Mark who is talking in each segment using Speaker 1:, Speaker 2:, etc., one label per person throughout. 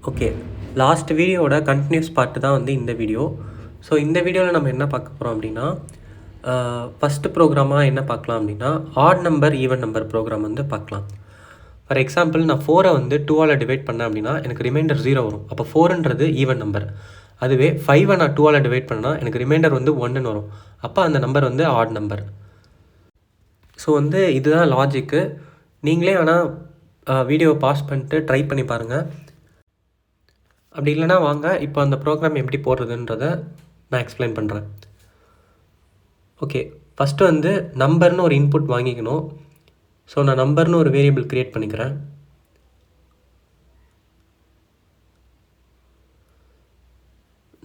Speaker 1: Okay, last வீடியோவோட continuous part தான் வந்து இந்த வீடியோ. ஸோ இந்த வீடியோவில் நம்ம என்ன பார்க்க போகிறோம் அப்படின்னா, ஃபஸ்ட்டு ப்ரோக்ராமாக என்ன பார்க்கலாம் அப்படின்னா, odd number even number program வந்து பார்க்கலாம். ஃபார் எக்ஸாம்பிள் நான் 4 வந்து 2ஆல் டிவைட் பண்ணேன் அப்படின்னா எனக்கு ரிமைண்டர் 0 வரும். அப்போ 4ன்றது ஈவன் நம்பர். அதுவே 5 நான் 2ஆல் டிவைட் பண்ணால் எனக்கு ரிமைண்டர் வந்து 1ன்னு வரும். அப்போ அந்த நம்பர் வந்து ஆட் நம்பர். ஸோ வந்து இதுதான் லாஜிக்கு. நீங்களே ஆனால் வீடியோவை பாஸ் பண்ணிட்டு ட்ரை பண்ணி பாருங்கள். அப்படி இல்லைனா வாங்க இப்போ அந்த ப்ரோக்ராம் எப்படி போடுறதுன்றதை நான் எக்ஸ்பிளைன் பண்ணுறேன். ஓகே, ஃபஸ்ட்டு வந்து நம்பர்னு ஒரு இன்புட் வாங்கிக்கணும். ஸோ நான் நம்பர்னு ஒரு வேரியபிள் க்ரியேட் பண்ணிக்கிறேன்.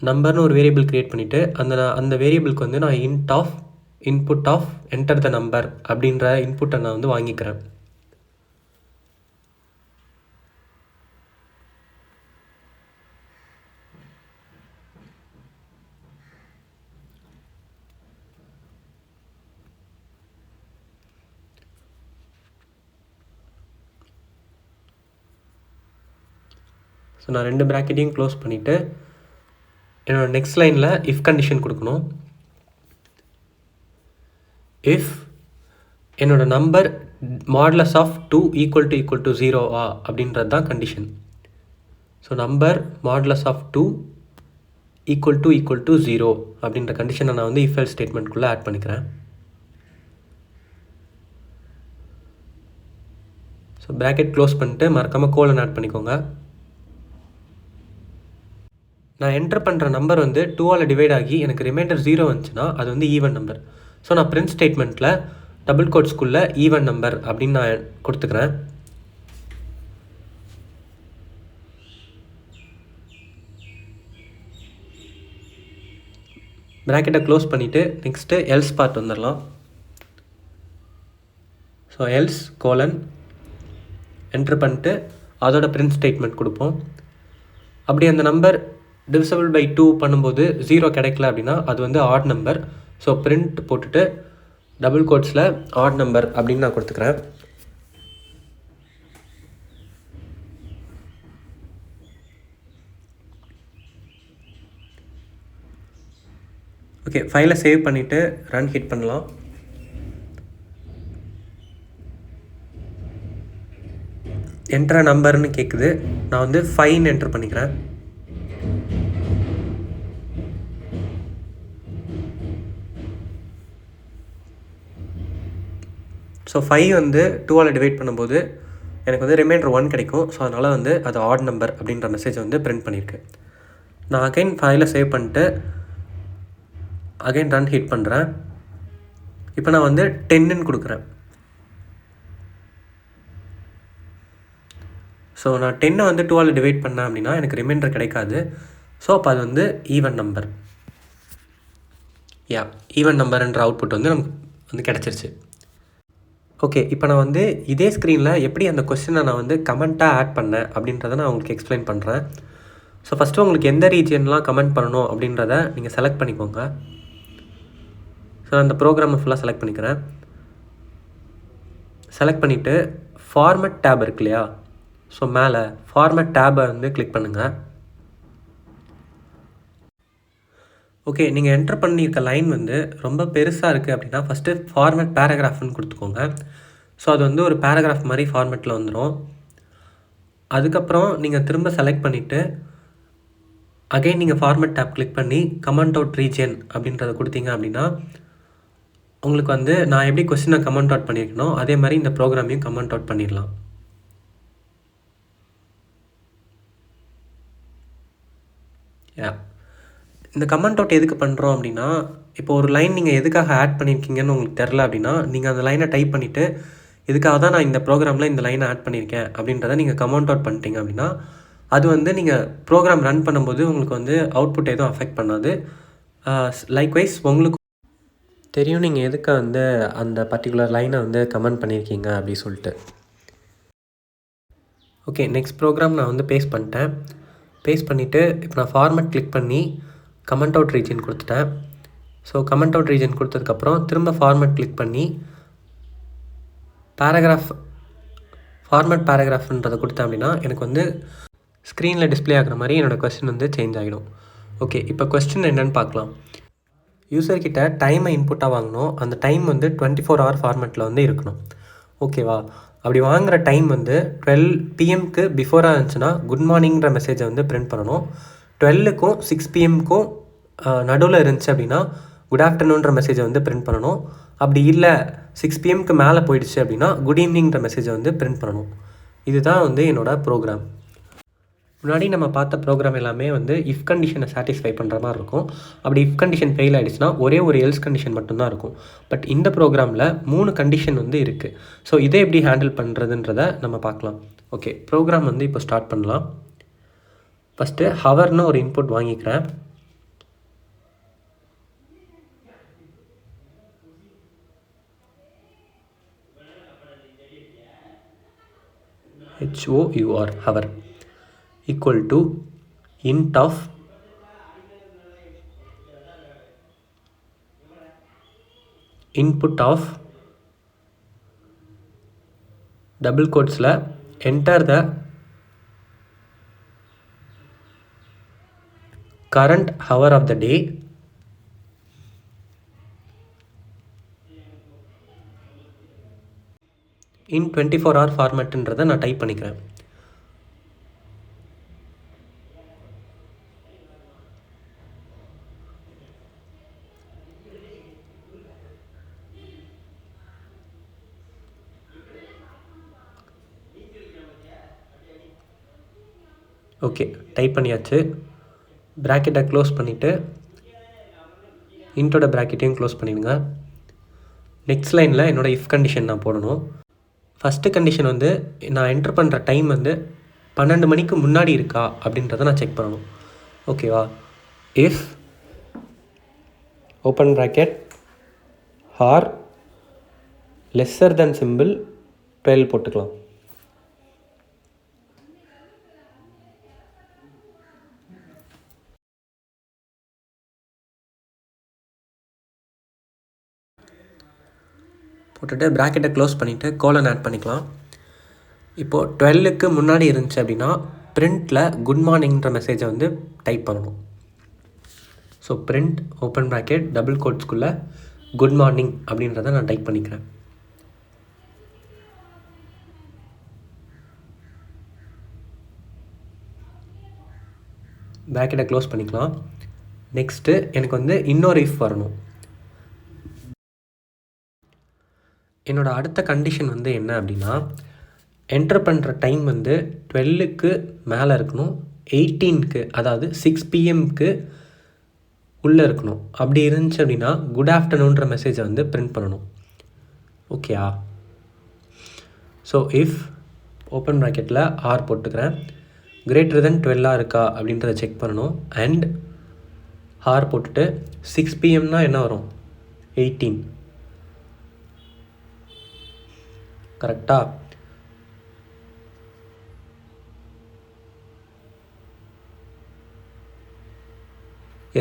Speaker 1: நம்பர்னு ஒரு வேரியபிள் க்ரியேட் பண்ணிவிட்டு அந்த வேரியபிளுக்கு வந்து நான் input of enter the number அப்படின்ற இன்புட்டை நான் வந்து வாங்கிக்கிறேன். ஸோ நான் 2 ப்ராக்கெட்டையும் க்ளோஸ் பண்ணிவிட்டு என்னோடய நெக்ஸ்ட் லைனில் இஃப் கண்டிஷன் கொடுக்கணும். இஃப் என்னோட number modulus of 2 equal to 0 அப்படின்றது தான் condition. So number modulus of 2 equal to 0 அப்படின்ற கண்டிஷனை நான் வந்து இஃப் எல்ஸ் ஸ்டேட்மெண்ட்குள்ளே ஆட் பண்ணிக்கிறேன். ஸோ ப்ராக்கெட் க்ளோஸ் பண்ணிட்டு மறக்காமல் கோலன் ஆட் பண்ணிக்கோங்க. நான் என்டர் பண்ணுற நம்பர் வந்து 2ஆல் டிவைட் ஆகி எனக்கு ரிமைண்டர் 0 வந்துச்சுன்னா அது வந்து ஈவன் நம்பர். ஸோ நான் பிரிண்ட் ஸ்டேட்மெண்ட்டில் டபுள் கோட்ஸ்குள்ளே ஈவன் நம்பர் அப்படின்னு நான் கொடுத்துக்கிறேன். ப்ராக்கெட்டை க்ளோஸ் பண்ணிவிட்டு நெக்ஸ்ட்டு எல்ஸ் பார்ட் வந்துடலாம். ஸோ எல்ஸ் கோலன் என்டர் பண்ணிட்டு அதோட பிரிண்ட் ஸ்டேட்மெண்ட் கொடுப்போம். அப்படி அந்த நம்பர் டிவிசபிள் பை 2 பண்ணும்போது 0 கிடைக்கல அப்படின்னா அது வந்து ஆட் நம்பர். ஸோ பிரிண்ட் போட்டுட்டு டபுள் கோட்ஸில் ஆட் நம்பர் அப்படின்னு நான் கொடுத்துக்கிறேன். ஓகே, ஃபைலை சேவ் பண்ணிவிட்டு ரன் ஹிட் பண்ணலாம். என்டர் நம்பர்னு கேட்குது. நான் வந்து 5 என்டர் பண்ணிக்கிறேன். ஸோ 5 வந்து 2ஆல் டிவைட் பண்ணும்போது எனக்கு வந்து ரிமைண்டர் 1 கிடைக்கும். ஸோ அதனால் வந்து அது ஆட் நம்பர் அப்படின்ற மெசேஜ் வந்து பிரிண்ட் பண்ணியிருக்கு. நான் அகைன் ஃபைலை சேவ் பண்ணிட்டு அகைன் ரன் ஹிட் பண்ணுறேன். இப்போ நான் வந்து 10ன்னு கொடுக்குறேன். ஸோ நான் 10 வந்து 2ஆல் டிவைட் பண்ணேன் அப்படின்னா எனக்கு ரிமைண்டர் கிடைக்காது. ஸோ அப்போ அது வந்து ஈவன் நம்பர். ஈவன் நம்பர்ன்ற அவுட்புட் வந்து நமக்கு வந்து கிடச்சிருச்சு. ஓகே, இப்போ நான் வந்து இதே ஸ்க்ரீனில் எப்படி அந்த கொஸ்டினை நான் வந்து கமெண்ட்டாக ஆட் பண்ணேன் அப்படின்றத நான் உங்களுக்கு எக்ஸ்பிளைன் பண்ணுறேன். ஸோ ஃபஸ்ட்டு உங்களுக்கு எந்த ரீஜியன்லாம் கமெண்ட் பண்ணணும் அப்படின்றத நீங்கள் செலக்ட் பண்ணிக்கோங்க. ஸோ நான் அந்த ப்ரோக்ராமை ஃபுல்லாக செலக்ட் பண்ணிக்கிறேன். செலக்ட் பண்ணிவிட்டு ஃபார்மட் டேப் இருக்கு இல்லையா, ஸோ மேலே ஃபார்மட் டேபை வந்து கிளிக் பண்ணுங்கள். ஓகே, நீங்கள் என்டர் பண்ணியிருக்க லைன் வந்து ரொம்ப பெருசாக இருக்குது அப்படின்னா ஃபஸ்ட்டு ஃபார்மட் பேராகிராஃப்னு கொடுத்துக்கோங்க. ஸோ அது வந்து ஒரு பேராகிராஃப் மாதிரி ஃபார்மேட்டில் வந்துடும். அதுக்கப்புறம் நீங்கள் திரும்ப செலக்ட் பண்ணிவிட்டு அகைன் நீங்கள் ஃபார்மட் டேப் கிளிக் பண்ணி கமெண்ட் அவுட் ரீஜியன் அப்படின்றத கொடுத்தீங்க அப்படின்னா உங்களுக்கு வந்து நான் எப்படி கொஸ்டினை கமெண்ட் அவுட் பண்ணியிருக்கனோ அதே மாதிரி இந்த ப்ரோக்ராமையும் கமெண்ட் அவுட் பண்ணிடலாம். இந்த கமெண்ட் அவுட் எதுக்கு பண்ணுறோம் அப்படின்னா, இப்போ ஒரு லைன் நீங்கள் எதுக்காக ஆட் பண்ணியிருக்கீங்கன்னு உங்களுக்கு தெரில அப்படின்னா நீங்கள் அந்த லைனை டைப் பண்ணிவிட்டு இதுக்காக தான் நான் இந்த ப்ரோக்ராமில் இந்த லைனை ஆட் பண்ணியிருக்கேன் அப்படின்றத நீங்கள் கமெண்ட் அவுட் பண்ணிட்டீங்க அப்படின்னா அது வந்து நீங்கள் ப்ரோக்ராம் ரன் பண்ணும்போது உங்களுக்கு வந்து அவுட்புட் எதுவும் அஃபெக்ட் பண்ணாது. லைக்வைஸ் உங்களுக்கு தெரியும் நீங்கள் எதுக்கு வந்து அந்த பர்டிகுலர் லைனை வந்து கமெண்ட் பண்ணியிருக்கீங்க அப்படி சொல்லிட்டு. ஓகே, நெக்ஸ்ட் ப்ரோக்ராம் நான் வந்து பேஸ்ட் பண்ணிட்டேன். பேஸ்ட் பண்ணிவிட்டு இப்போ நான் ஃபார்மேட் கிளிக் பண்ணி கமெண்ட் அவுட் ரீஜன் கொடுத்துட்டேன். ஸோ கமெண்ட் அவுட் ரீஜன் கொடுத்ததுக்கப்புறம் திரும்ப ஃபார்மேட் கிளிக் பண்ணி ஃபார்மேட் பேராகிராஃப்ன்றதை கொடுத்தேன் அப்படின்னா எனக்கு வந்து ஸ்க்ரீனில் டிஸ்ப்ளே ஆகிற மாதிரி என்னோடய கொஸ்டின் வந்து சேஞ்ச் ஆகிடும். ஓகே, இப்போ கொஸ்டின் என்னென்னு பார்க்கலாம். யூசர்கிட்ட டைமை இன்புட்டாக வாங்கணும். அந்த டைம் வந்து 24 ஹவர் ஃபார்மேட்டில் வந்து இருக்கணும். ஓகேவா? அப்படி வாங்குகிற டைம் வந்து 12 PM பிஃபோராக இருந்துச்சுன்னா குட் மார்னிங்கிற மெசேஜை வந்து பிரிண்ட் பண்ணணும். 12க்கும் 6 PM நடுவில் இருந்துச்சு அப்படின்னா குட் ஆஃப்டர்நூன்ற மெசேஜை வந்து பிரிண்ட் பண்ணணும். அப்படி இல்லை 6 PM மேலே போயிடுச்சு அப்படின்னா குட் ஈவினிங்கிற மெசேஜை வந்து பிரிண்ட் பண்ணணும். இதுதான் வந்து என்னோடய ப்ரோக்ராம். முன்னாடி நம்ம பார்த்த ப்ரோக்ராம் எல்லாமே வந்து இஃப் கண்டிஷனை சாட்டிஸ்ஃபை பண்ணுற மாதிரி இருக்கும். அப்படி இஃப் கண்டிஷன் ஃபெயில் ஆகிடுச்சுன்னா ஒரே ஒரு எல்ஸ் கண்டிஷன் மட்டும்தான் இருக்கும். பட் இந்த ப்ரோக்ராமில் 3 கண்டிஷன் வந்து இருக்குது. ஸோ இதை எப்படி ஹேண்டில் பண்ணுறதுன்றதை நம்ம பார்க்கலாம். ஓகே, ப்ரோக்ராம் வந்து இப்போ ஸ்டார்ட் பண்ணலாம். ஃபஸ்ட்டு ஹவர்னு ஒரு இன்புட் வாங்கிக்கிறேன். HOUR hour equal to int of input of double quotesல enter the current hour of the day in 24 hour ஃபார்மேட்டுன்றதை நான் டைப் பண்ணிக்கிறேன். ஓகே, டைப் பண்ணியாச்சு. ப்ராக்கெட்டை க்ளோஸ் பண்ணிவிட்டு இன்டோட ப்ராக்கெட்டையும் க்ளோஸ் பண்ணிடுங்க. நெக்ஸ்ட் லைனில் என்னோடய இஃப் கண்டிஷன் நான் போடணும். ஃபஸ்ட்டு கண்டிஷன் வந்து நான் என்ட்ரு பண்ணுற டைம் வந்து 12 மணிக்கு முன்னாடி இருக்கா அப்படின்றத நான் செக் பண்ணணும். ஓகேவா? If open bracket or lesser then symbol 12 போட்டுக்கலாம். போட்டுட்டு ப்ராக்கெட்டை க்ளோஸ் பண்ணிவிட்டு கோலன் ஆட் பண்ணிக்கலாம். இப்போது 12க்கு முன்னாடி இருந்துச்சு அப்படின்னா பிரிண்டில் குட் மார்னிங்கிற மெசேஜை வந்து டைப் பண்ணணும். So print open bracket double கோட்ஸ்குள்ளே குட் மார்னிங் அப்படின்றத நான் டைப் பண்ணிக்கிறேன். ப்ராக்கெட்டை க்ளோஸ் பண்ணிக்கலாம். நெக்ஸ்ட்டு எனக்கு வந்து இன்னொரு இஃப் வரணும். என்னோடய அடுத்த கண்டிஷன் வந்து என்ன அப்படின்னா என்ட்ரு பண்ணுற டைம் வந்து 12க்கு மேலே இருக்கணும், 18க்கு அதாவது 6 PM உள்ளே இருக்கணும். அப்படி இருந்துச்சு அப்படின்னா குட் ஆஃப்டர்நூன்ற மெசேஜை வந்து பிரிண்ட் பண்ணணும். ஓகேயா? ஸோ இஃப் ஓப்பன் ப்ராக்கெட்டில் ஆர் போட்டுக்கிறேன். கிரேட்டர் தென் 12 இருக்கா அப்படின்றத செக் பண்ணணும். அண்ட் ஆர் போட்டுட்டு 6 PM என்ன வரும்? 18. கரெக்டா?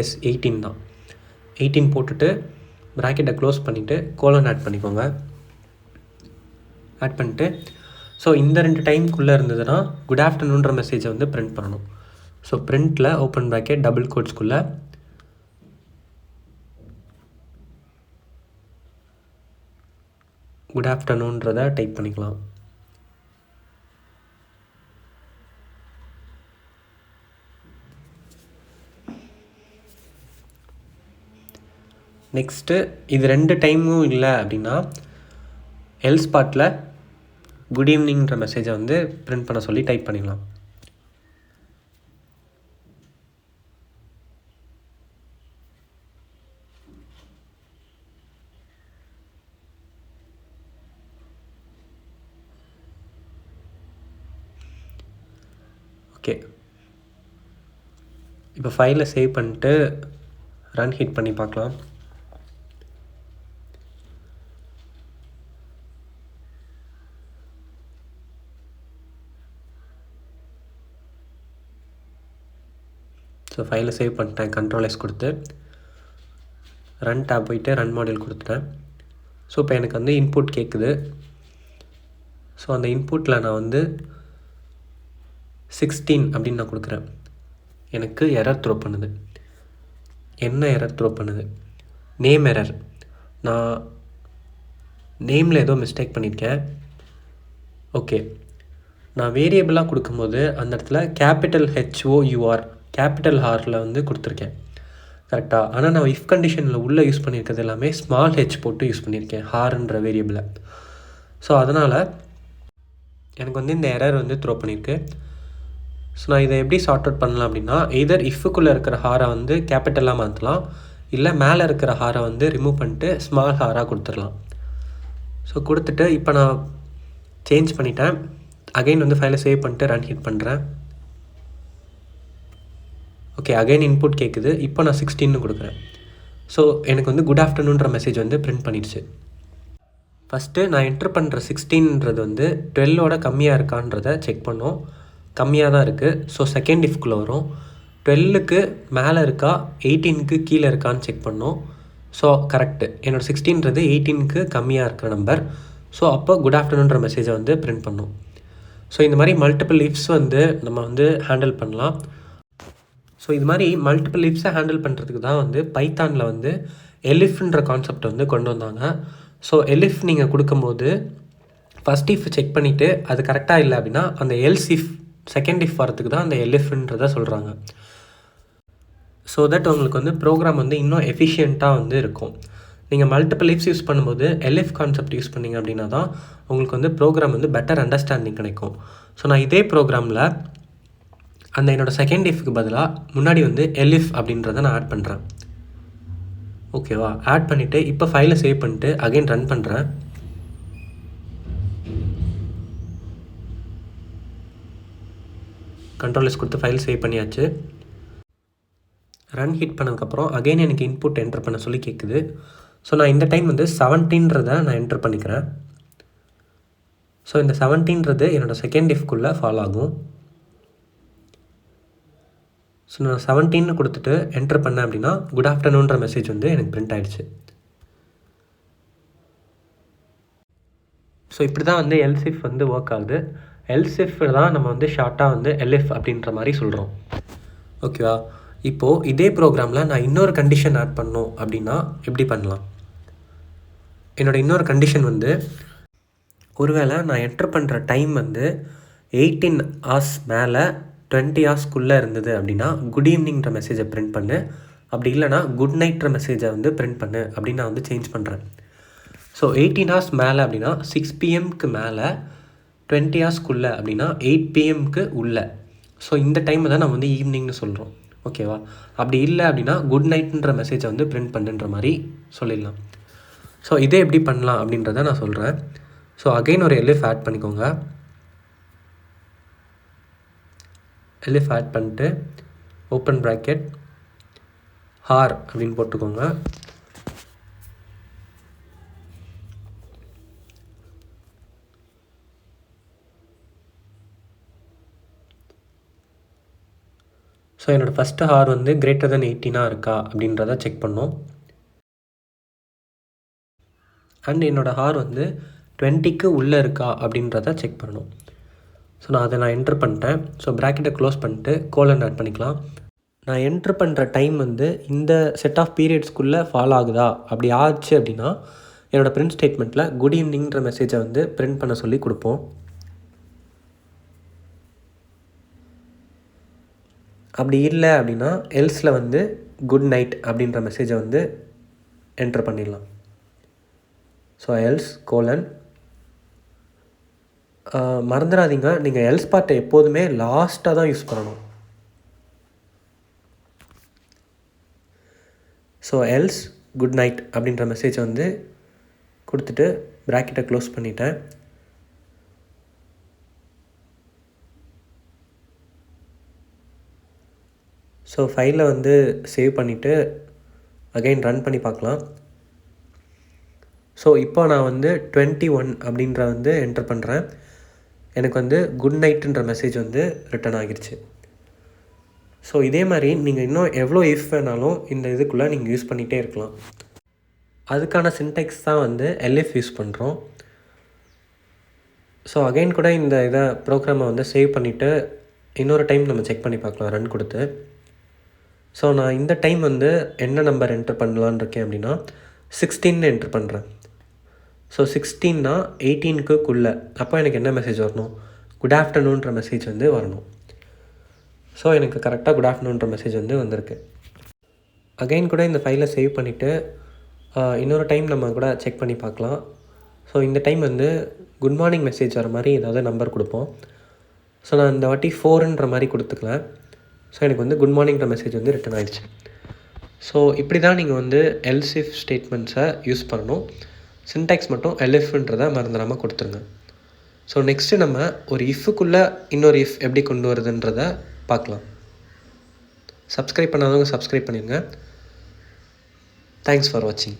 Speaker 1: எஸ், 18 தான். 18 போட்டுட்டு ப்ராக்கெட்டை க்ளோஸ் பண்ணிவிட்டு கோலன் ஆட் பண்ணிக்கோங்க. ஆட் பண்ணிட்டு ஸோ இந்த 2 டைமுக்குள்ளே இருந்ததுன்னா குட் ஆஃப்டர்நூன்ற மெசேஜை வந்து பிரிண்ட் பண்ணணும். ஸோ பிரிண்டில் ஓப்பன் ப்ராக்கெட் டபுள் கோட்ஸ்குள்ளே குட் ஆஃப்டர்நூன்றதை டைப் பண்ணிக்கலாம். நெக்ஸ்ட்டு இது 2 டைமும் இல்லை அப்படின்னா எல்ஸ் பார்ட்டில் குட் ஈவினிங்கிற மெசேஜை வந்து பிரிண்ட் பண்ண சொல்லி டைப் பண்ணிடலாம். ஓகே, இப்போ ஃபைலை சேவ் பண்ணிட்டு ரன் ஹிட் பண்ணி பார்க்கலாம். ஸோ ஃபைலை சேவ் பண்ணிட்டேன். Ctrl+S கொடுத்து ரன் டேப் போயிட்டு ரன் மாடியூல் கொடுத்துட்டேன். ஸோ இப்போ எனக்கு வந்து இன்புட் கேட்குது. ஸோ அந்த இன்புட்டில் நான் வந்து 16 அப்படின்னு நான் கொடுக்குறேன். எனக்கு எரர் த்ரோ பண்ணுது. என்ன எரர் த்ரோ பண்ணுது? Name error. நான் நேமில் ஏதோ மிஸ்டேக் பண்ணியிருக்கேன். ஓகே, நான் வேரியபிளாக கொடுக்கும்போது அந்த இடத்துல கேபிட்டல் HOUR கேபிட்டல் ஹாரில் வந்து கொடுத்துருக்கேன் கரெக்டாக. ஆனால் நான் இஃப் கண்டிஷனில் உள்ளே யூஸ் பண்ணியிருக்கிறது எல்லாமே ஸ்மால் ஹெச் போட்டு யூஸ் பண்ணியிருக்கேன் ஹார்ன்ற வேரியபிளை. ஸோ அதனால் எனக்கு வந்து இந்த எரர் வந்து த்ரோ பண்ணியிருக்கு. ஸோ நான் இதை எப்படி சார்ட் அவுட் பண்ணலாம் அப்படின்னா, எய்தர் இஃபுக்குள்ளே இருக்கிற ஹாரை வந்து கேபிட்டலாக மாற்றலாம், இல்லை மேலே இருக்கிற ஹாரை வந்து ரிமூவ் பண்ணிட்டு ஸ்மால் ஹாராக கொடுத்துடலாம். ஸோ கொடுத்துட்டு இப்போ நான் சேஞ்ச் பண்ணிட்டேன். அகைன் வந்து ஃபைலை சேவ் பண்ணிட்டு ரன் ஹிட் பண்ணுறேன். ஓகே, அகைன் இன்புட் கேட்குது. இப்போ நான் 16 கொடுக்குறேன். ஸோ எனக்கு வந்து குட் ஆஃப்டர்நூன்ற மெசேஜ் வந்து பிரிண்ட் பண்ணிடுச்சு. ஃபஸ்ட்டு நான் என்ட்ரு பண்ணுற 16ன்றது வந்து 12ஓட கம்மியாக இருக்கான்றதை செக் பண்ணோம். கம்மியாக தான் இருக்குது. ஸோ செகண்ட் இஃப்குள்ளே வரும். 12க்கு மேலே இருக்கா 18க்கு கீழே இருக்கான்னு செக் பண்ணோம். ஸோ கரெக்டு, என்னோடய 16ன்றது 18க்கு கம்மியாக இருக்கிற நம்பர். ஸோ அப்போ குட் ஆஃப்டர்நூன்ற மெசேஜை வந்து பிரிண்ட் பண்ணோம். ஸோ இந்த மாதிரி மல்டிபிள் இஃப்ஸ் வந்து நம்ம வந்து ஹேண்டில் பண்ணலாம். ஸோ இது மாதிரி மல்டிபிள் இஃப்ஸை ஹேண்டில் பண்ணுறதுக்கு தான் வந்து பைத்தானில் வந்து எலிஃப்ன்ற கான்செப்ட் வந்து கொண்டு வந்தாங்க. ஸோ எலிஃப் நீங்கள் கொடுக்கும்போது ஃபஸ்ட் இஃப் செக் பண்ணிவிட்டு அது கரெக்டாக இல்லை அப்படின்னா அந்த எல்ஸ் இஃப் செகண்ட் இஃப் வரத்துக்கு தான் அந்த எலிஃப்ன்றதை சொல்கிறாங்க. ஸோ தட் உங்களுக்கு வந்து ப்ரோக்ராம் வந்து இன்னும் எஃபிஷியண்ட்டாக வந்து இருக்கும். நீங்கள் மல்டிபிள் இஃப்ஸ் யூஸ் பண்ணும்போது எலிஃப் கான்செப்ட் யூஸ் பண்ணிங்க அப்படின்னா தான் உங்களுக்கு வந்து ப்ரோக்ராம் வந்து பெட்டர் அண்டர்ஸ்டாண்டிங் கிடைக்கும். ஸோ நான் இதே ப்ரோக்ராமில் அந்த என்னோடய செகண்ட் இஃப்க்கு பதிலாக முன்னாடி வந்து எலிஃப் அப்படின்றத நான் ஆட் பண்ணுறேன். ஓகேவா, ஆட் பண்ணிவிட்டு இப்போ ஃபைலை சேவ் பண்ணிட்டு அகைன் ரன் பண்ணுறேன். கண்ட்ரோல் எஸ் கொடுத்து ஃபைல் சேவ் பண்ணியாச்சு. ரன் ஹிட் பண்ணதுக்கப்புறம் அகைன் எனக்கு இன்புட் என்டர் பண்ண சொல்லி கேட்குது. ஸோ நான் இந்த டைம் வந்து 17ன்றதை நான் என்டர் பண்ணிக்கிறேன். ஸோ இந்த 17ன்றது என்னோடய செகண்ட் இஃப்குள்ளே ஃபாலோ ஆகும். ஸோ நான் 17 கொடுத்துட்டு என்டர் பண்ணேன் அப்படின்னா குட் ஆஃப்டர்நூன்ற மெசேஜ் வந்து எனக்கு பிரிண்ட் ஆகிடுச்சு. ஸோ இப்படி தான் வந்து எல்சிஃப் வந்து ஒர்க் ஆகுது. எல்சிஃப் தான் நம்ம வந்து ஷார்ட்டாக வந்து எல்எஃப் அப்படின்ற மாதிரி சொல்கிறோம். ஓகேவா, இப்போது இதே ப்ரோக்ராமில் நான் இன்னொரு கண்டிஷன் ஆட் பண்ணோம் அப்படின்னா எப்படி பண்ணலாம்? என்னோடய இன்னொரு கண்டிஷன் வந்து ஒருவேளை நான் என்டர் பண்ணுற டைம் வந்து 18 hours மேலே 20 hours இருந்தது அப்படின்னா குட் ஈவினிங்ன்ற மெசேஜை பிரிண்ட் பண்ணு, அப்படி இல்லைனா குட் நைட்ன்ற மெசேஜை வந்து பிரிண்ட் பண்ணு அப்படின்னு நான் வந்து சேஞ்ச் பண்ணுறேன். ஸோ 18 hours மேலே அப்படின்னா 6 PM மேலே, 20 hours அப்படின்னா 8 PM உள்ள. ஸோ இந்த டைமை தான் நம்ம வந்து ஈவினிங்னு சொல்கிறோம். ஓகேவா, அப்படி இல்லை அப்படின்னா குட் நைட்ன்ற மெசேஜை வந்து பிரிண்ட் பண்ணுன்ற மாதிரி சொல்லிடலாம். ஸோ இதே எப்படி பண்ணலாம் அப்படின்றத நான் சொல்கிறேன். ஸோ அகைன் ஒரு எலிஃப் ஆட் பண்ணிக்கோங்க. எலிஃப் ஆட் பண்ணிட்டு ஓப்பன் ப்ராக்கெட் ஹார் அப்படின்னு போட்டுக்கோங்க. ஸோ என்னோடய ஃபஸ்ட்டு ஹார் வந்து கிரேட்டர் தென் 18 இருக்கா அப்படின்றத செக் பண்ணோம். அண்ட் என்னோடய ஹார் வந்து 20க்கு உள்ளே இருக்கா அப்படின்றத செக் பண்ணணும். ஸோ நான் அதை என்ட்ரு பண்ணிட்டேன். ஸோ ப்ராக்கெட்டை க்ளோஸ் பண்ணிட்டு கோலன் ஆட் பண்ணிக்கலாம். நான் என்ட்ரு பண்ணுற டைம் வந்து இந்த செட் ஆஃப் பீரியட்ஸ்க்குள்ளே ஃபாலோ ஆகுதா, அப்படி ஆச்சு அப்படின்னா என்னோடய பிரிண்ட் ஸ்டேட்மெண்ட்டில் குட் ஈவினிங்ன்ற மெசேஜை வந்து பிரிண்ட் பண்ண சொல்லி கொடுப்போம். அப்படி இல்லை அப்படின்னா எல்ஸில் வந்து குட் நைட் அப்படின்ற மெசேஜை வந்து என்ட்ரு பண்ணிடலாம். So else colon. மறந்துடாதீங்க, நீங்கள் எல்ஸ் பார்ட்டை எப்போதுமே லாஸ்ட்டாக தான் யூஸ் பண்ணணும். ஸோ எல்ஸ் குட் நைட் அப்படின்ற மெசேஜை வந்து கொடுத்துட்டு ப்ராக்கெட்டை க்ளோஸ் பண்ணிட்டேன். ஸோ ஃபைலை வந்து சேவ் பண்ணிவிட்டு அகைன் ரன் பண்ணி பார்க்கலாம். ஸோ இப்போ நான் வந்து 21 அப்படின்ற வந்து என்டர் பண்ணுறேன். எனக்கு வந்து குட் நைட்டுன்ற மெசேஜ் வந்து ரிட்டன் ஆகிடுச்சு. ஸோ இதே மாதிரி நீங்கள் இன்னும் எவ்வளோ இஃப் வேணாலும் இந்த இதுக்குள்ளே நீங்கள் யூஸ் பண்ணிகிட்டே இருக்கலாம். அதுக்கான சின்டெக்ஸ் தான் வந்து எல்எஃப் யூஸ் பண்ணுறோம். ஸோ அகைன் கூட இந்த ப்ரோக்ராமை வந்து சேவ் பண்ணிவிட்டு இன்னொரு டைம் நம்ம செக் பண்ணி பார்க்கலாம் ரன் கொடுத்து. ஸோ நான் இந்த டைம் வந்து என்ன நம்பர் என்ட்ரு பண்ணலான்னு இருக்கேன் அப்படின்னா 16 என்ட்ரு பண்ணுறேன். ஸோ 16னா 18க்குள்ளே. அப்போ எனக்கு என்ன மெசேஜ் வரணும்? குட் ஆஃப்டர்நூன்ற மெசேஜ் வந்து வரணும். ஸோ எனக்கு கரெக்டாக குட் ஆஃப்டர்நூன்ற மெசேஜ் வந்து வந்திருக்கு. அகைன் கூட இந்த ஃபைலை சேவ் பண்ணிவிட்டு இன்னொரு டைம் நம்ம கூட செக் பண்ணி பார்க்கலாம். ஸோ இந்த டைம் வந்து குட் மார்னிங் மெசேஜ் வர மாதிரி ஏதாவது நம்பர் கொடுப்போம். ஸோ நான் இந்த வாட்டி 4ன்ற மாதிரி கொடுத்துக்கலாம். ஸோ எனக்கு வந்து குட் மார்னிங்கிற மெசேஜ் வந்து ரிட்டன் ஆகிடுச்சு. ஸோ இப்படி தான் நீங்கள் வந்து எல்சிஃப் ஸ்டேட்மெண்ட்ஸை யூஸ் பண்ணணும். சின்டாக்ஸ் மட்டும் எல்எஃப்ன்றதை மறந்துடாமல் கொடுத்துருங்க. ஸோ நெக்ஸ்ட்டு நம்ம ஒரு இஃப்க்குள்ளே இன்னொரு இஃப் எப்படி கொண்டு வருதுன்றதை பார்க்கலாம். சப்ஸ்கிரைப் பண்ணாதவங்க சப்ஸ்கிரைப் பண்ணிடுங்க. தேங்க்ஸ் ஃபார் வாட்சிங்.